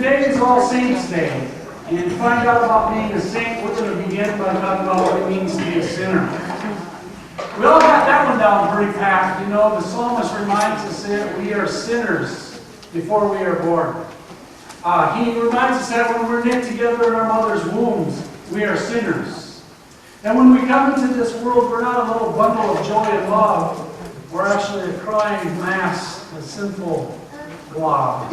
today is All Saints Day. And to find out about being a saint, we're going to begin by talking about what it means to be a sinner. We all got that one down pretty packed. You know, the psalmist reminds us that we are sinners before we are born. He reminds us that when we're knit together in our mother's wombs, we are sinners. And when we come into this world, we're not a little bundle of joy and love. We're actually a crying mass, a sinful blob.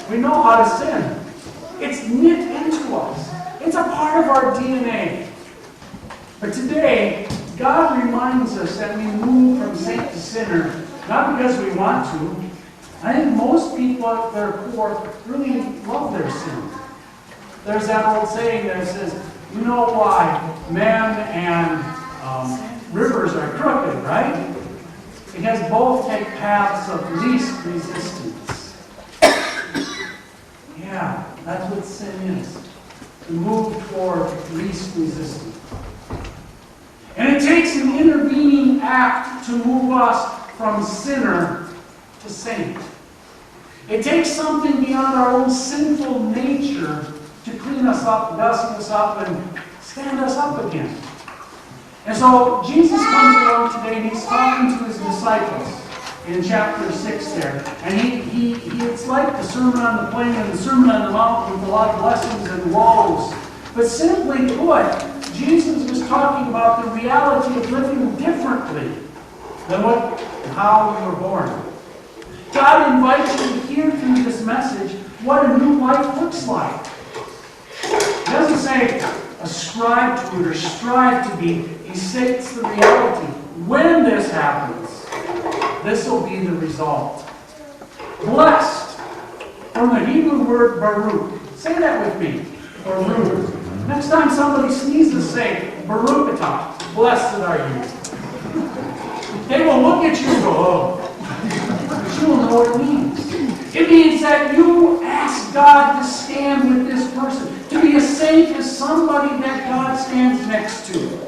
We know how to sin. It's knit into us. It's a part of our DNA. But today, God reminds us that we move from saint to sinner, not because we want to. I think most people at their core really love their sin. There's that old saying that says, you know why men and rivers are crooked, right? Because both take paths of least resistance. Yeah, that's what sin is. To move toward least resistance. And it takes an intervening act to move us from sinner to saint. It takes something beyond our own sinful nature to clean us up, dust us up, and stand us up again. And so Jesus comes along today and he's talking to his disciples in chapter 6 there. And it's like the Sermon on the Plain and the Sermon on the Mount with a lot of blessings and woes. But simply put, Jesus was talking about the reality of living differently than how we were born. God invites you to hear through this message what a new life looks like. He doesn't say ascribe to it or strive to be. He states the reality. When this happens, this will be the result. Blessed, from the Hebrew word Baruch. Say that with me. Baruch. Next time somebody sneezes, say, Baruch atah. Blessed are you. They will look at you and go, oh. But you will know what it means. It means that you ask God to stand with this person. To be a saint is somebody that God stands next to.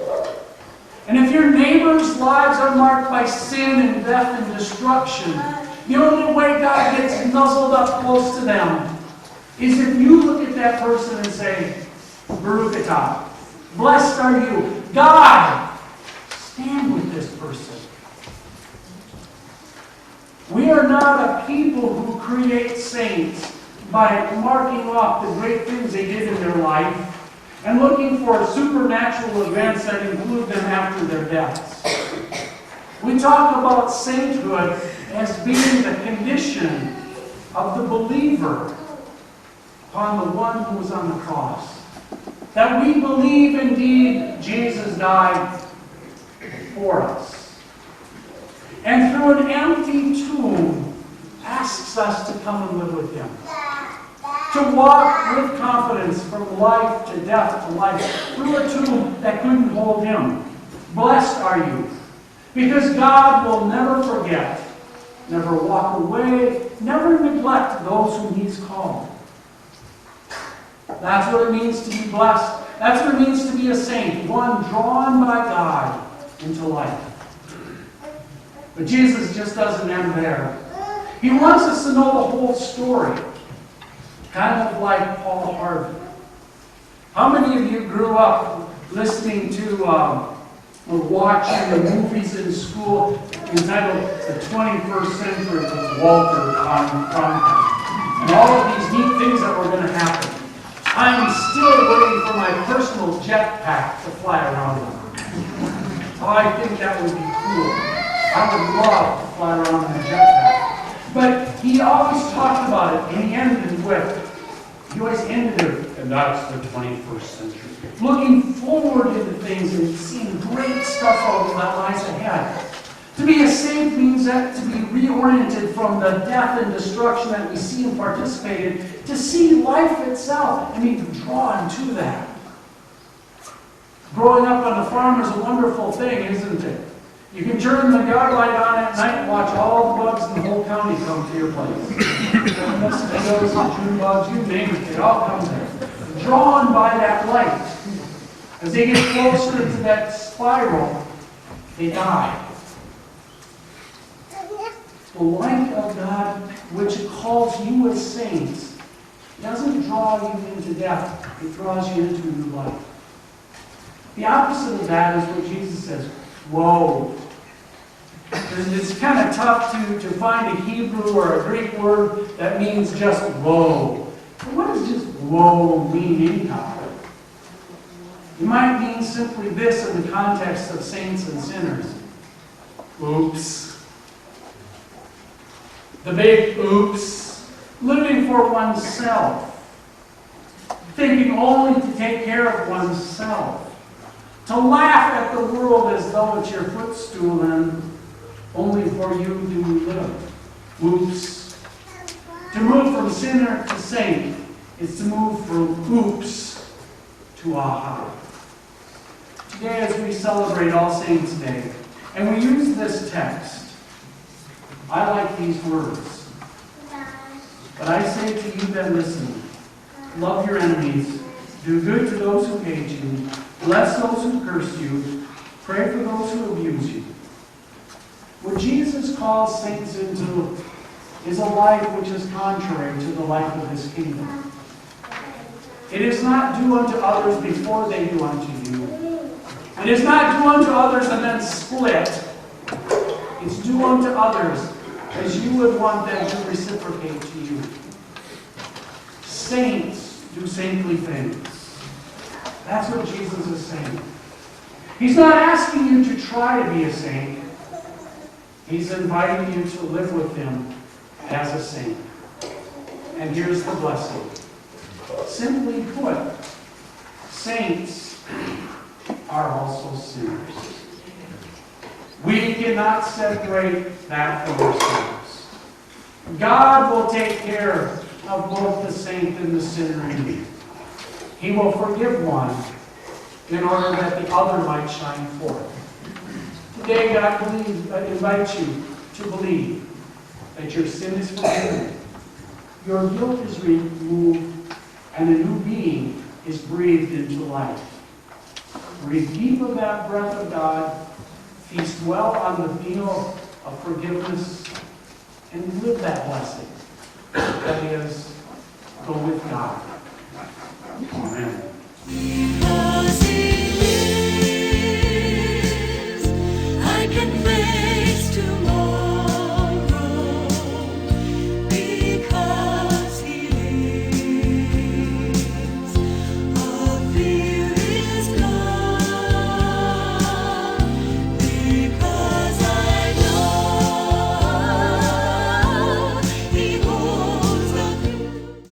And if your neighbor's lives are marked by sin and death and destruction, the only way God gets nuzzled up close to them is if you look at that person and say, Baruch atah. Blessed are you. God, stand with this person. We are not a people who create saints by marking off the great things they did in their life and looking for supernatural events that include them after their deaths. We talk about sainthood as being the condition of the believer upon the one who was on the cross. That we believe indeed Jesus died for us. And through an empty tomb, asks us to come and live with Him. To walk with confidence from life to death to life through a tomb that couldn't hold Him. Blessed are you. Because God will never forget, never walk away, never neglect those whom He's called. That's what it means to be blessed. That's what it means to be a saint, one drawn by God into life. But Jesus just doesn't end there. He wants us to know the whole story. Kind of like Paul Harvey. How many of you grew up listening to or watching the movies in school entitled The 21st Century with Walter Cronkite? And all of these neat things that were going to happen. I'm still waiting for my personal jetpack to fly around them. Oh, I think that would be cool. I would love to fly around in a jetpack. But he always talked about it, and he always ended it, and that's the 21st century. Looking forward into things and seeing great stuff that lies ahead. To be a saint means that to be reoriented from the death and destruction that we see and participate in, to see life itself and be drawn to that. Growing up on a farm is a wonderful thing, isn't it? You can turn the yard light on at night and watch all the bugs in the whole county come to your place. Mosquitoes, June bugs, you name it, they all come there. Drawn by that light. As they get closer to that spiral, they die. The light of God, which calls you as saints, It doesn't draw you into death, it draws you into new life. The opposite of that is what Jesus says, woe. It's kind of tough to find a Hebrew or a Greek word that means just woe. But what does just woe mean anyhow? It might mean simply this in the context of saints and sinners. Oops. The big oops. Living for oneself. Thinking only to take care of oneself. To laugh at the world as though it's your footstool and only for you do you live. Oops. To move from sinner to saint is to move from oops to aha. Today, as we celebrate All Saints' Day, and we use this text, I like these words. But I say to you that listen, love your enemies, do good to those who hate you, bless those who curse you, pray for those who abuse you. What Jesus calls saints into is a life which is contrary to the life of this kingdom. It is not do unto others before they do unto you. It is not do unto others and then split. It's do unto others as you would want them to reciprocate to you. Saints do saintly things. That's what Jesus is saying. He's not asking you to try to be a saint. He's inviting you to live with him as a saint. And here's the blessing. Simply put, saints are also sinners. We cannot separate that from ourselves. God will take care of both the saint and the sinner in you. He will forgive one in order that the other might shine forth. Today, God invites you to believe that your sin is forgiven, your guilt is removed, and a new being is breathed into life. Breathe deep of that breath of God, feast well on the meal of forgiveness, and live that blessing. That is, go with God. Amen.